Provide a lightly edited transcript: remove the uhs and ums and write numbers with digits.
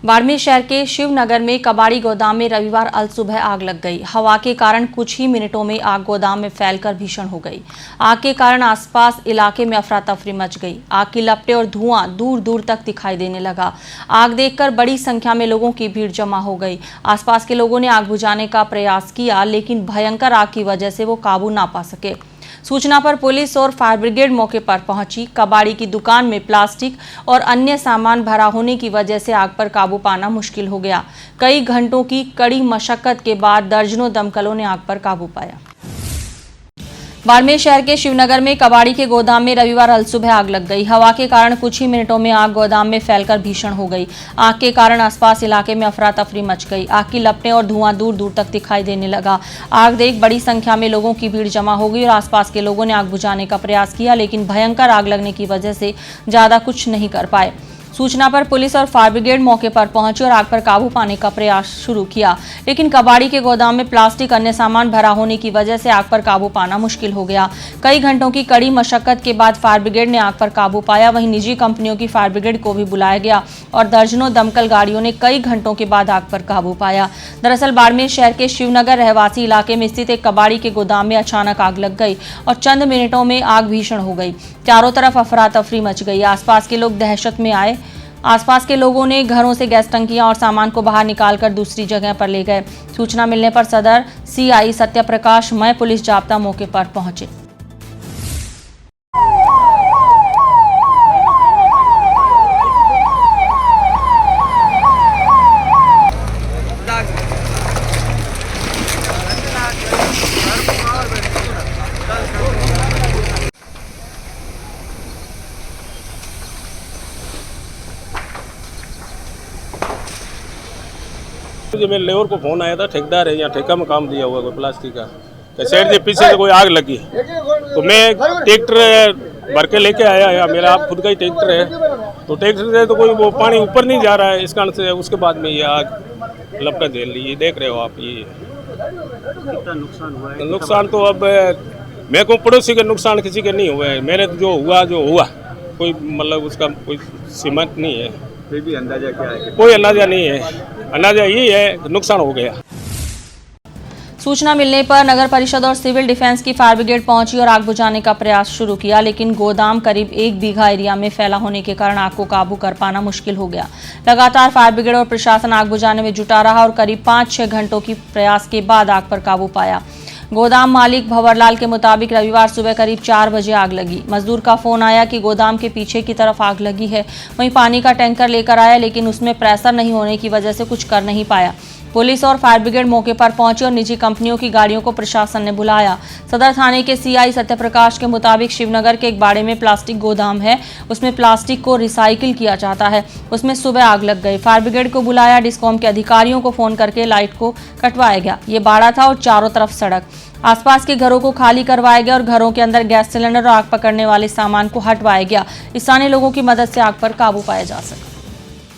बाड़मेर शहर के शिवनगर में कबाड़ी गोदाम में रविवार अलसुबह आग लग गई। हवा के कारण कुछ ही मिनटों में आग गोदाम में फैलकर भीषण हो गई। आग के कारण आसपास इलाके में अफरा तफरी मच गई। आग की लपटें और धुआं दूर दूर तक दिखाई देने लगा। आग देखकर बड़ी संख्या में लोगों की भीड़ जमा हो गई। आसपास के लोगों ने आग बुझाने का प्रयास किया, लेकिन भयंकर आग की वजह से वो काबू ना पा सके। सूचना पर पुलिस और फायर ब्रिगेड मौके पर पहुंची। कबाड़ी की दुकान में प्लास्टिक और अन्य सामान भरा होने की वजह से आग पर काबू पाना मुश्किल हो गया। कई घंटों की कड़ी मशक्कत के बाद दर्जनों दमकलों ने आग पर काबू पाया। बाड़मेर शहर के शिवनगर में कबाड़ी के गोदाम में रविवार अलसुबह आग लग गई। हवा के कारण कुछ ही मिनटों में आग गोदाम में फैलकर भीषण हो गई। आग के कारण आसपास इलाके में अफरा तफरी मच गई। आग की लपटें और धुआं दूर दूर तक दिखाई देने लगा। आग देख बड़ी संख्या में लोगों की भीड़ जमा हो गई और आसपास के लोगों ने आग बुझाने का प्रयास किया, लेकिन भयंकर आग लगने की वजह से ज्यादा कुछ नहीं कर पाए। सूचना पर पुलिस और फायर ब्रिगेड मौके पर पहुंची और आग पर काबू पाने का प्रयास शुरू किया, लेकिन कबाड़ी के गोदाम में प्लास्टिक अन्य सामान भरा होने की वजह से आग पर काबू पाना मुश्किल हो गया। कई घंटों की कड़ी मशक्कत के बाद फायर ब्रिगेड ने आग पर काबू पाया। वहीं निजी कंपनियों की फायर ब्रिगेड को भी बुलाया गया और दर्जनों दमकल गाड़ियों ने कई घंटों के बाद आग पर काबू पाया। दरअसल बाड़मेर शहर के शिवनगर रहवासी इलाके में स्थित एक कबाड़ी के गोदाम में अचानक आग लग गई और चंद मिनटों में आग भीषण हो गई। चारों तरफ अफरा तफरी मच गई। आसपास के लोग दहशत में आए। आसपास के लोगों ने घरों से गैस टंकियां और सामान को बाहर निकालकर दूसरी जगह पर ले गए। सूचना मिलने पर सदर सीआई सत्यप्रकाश मय पुलिस जाब्ता मौके पर पहुंचे। मुझे मेरे लेबर को फोन आया था, ठेकेदार है यहाँ ठेका में काम दिया हुआ कोई प्लास्टिक का, तो साइड के पीछे से कोई आग लगी तो मैं ट्रैक्टर भर के लेके आया। या मेरा आप खुद का ही ट्रैक्टर है, तो ट्रैक्टर से तो कोई वो पानी ऊपर नहीं जा रहा है, इस कारण से उसके बाद में ये आग लपटा झेल ली। ये देख रहे हो आप। ये कितना नुकसान हुआ है? नुकसान तो अब मैं को पड़ोसी का नुकसान किसी के नहीं हुआ है। मेरे जो हुआ कोई मतलब उसका कोई सीमत नहीं है। फिर भी अंदाजा क्या है? कोई अंदाजा नहीं है। अंदाजा यही है नुकसान हो गया। सूचना मिलने पर नगर परिषद और सिविल डिफेंस की फायर ब्रिगेड पहुंची और आग बुझाने का प्रयास शुरू किया, लेकिन गोदाम करीब 1 बीघा एरिया में फैला होने के कारण आग को काबू कर पाना मुश्किल हो गया। लगातार फायर ब्रिगेड और प्रशासन आग बुझाने में जुटा रहा और करीब 5-6 घंटों की प्रयास के बाद आग पर काबू पाया। गोदाम मालिक भंवरलाल के मुताबिक रविवार सुबह करीब 4 बजे आग लगी। मजदूर का फोन आया कि गोदाम के पीछे की तरफ आग लगी है। वहीं पानी का टैंकर लेकर आया, लेकिन उसमें प्रेशर नहीं होने की वजह से कुछ कर नहीं पाया। पुलिस और फायर ब्रिगेड मौके पर पहुंची और निजी कंपनियों की गाड़ियों को प्रशासन ने बुलाया। सदर थाने के सीआई सत्यप्रकाश के मुताबिक शिवनगर के एक बाड़े में प्लास्टिक गोदाम है। उसमें प्लास्टिक को रिसाइकिल किया जाता है। उसमें सुबह आग लग गई। फायर ब्रिगेड को बुलाया। डिस्कॉम के अधिकारियों को फोन करके लाइट को कटवाया गया। ये बाड़ा था और चारों तरफ सड़क। आसपास के घरों को खाली करवाया गया और घरों के अंदर गैस सिलेंडर और आग पकड़ने वाले सामान को हटवाया गया। स्थानीय लोगों की मदद से आग पर काबू पाया जा सका।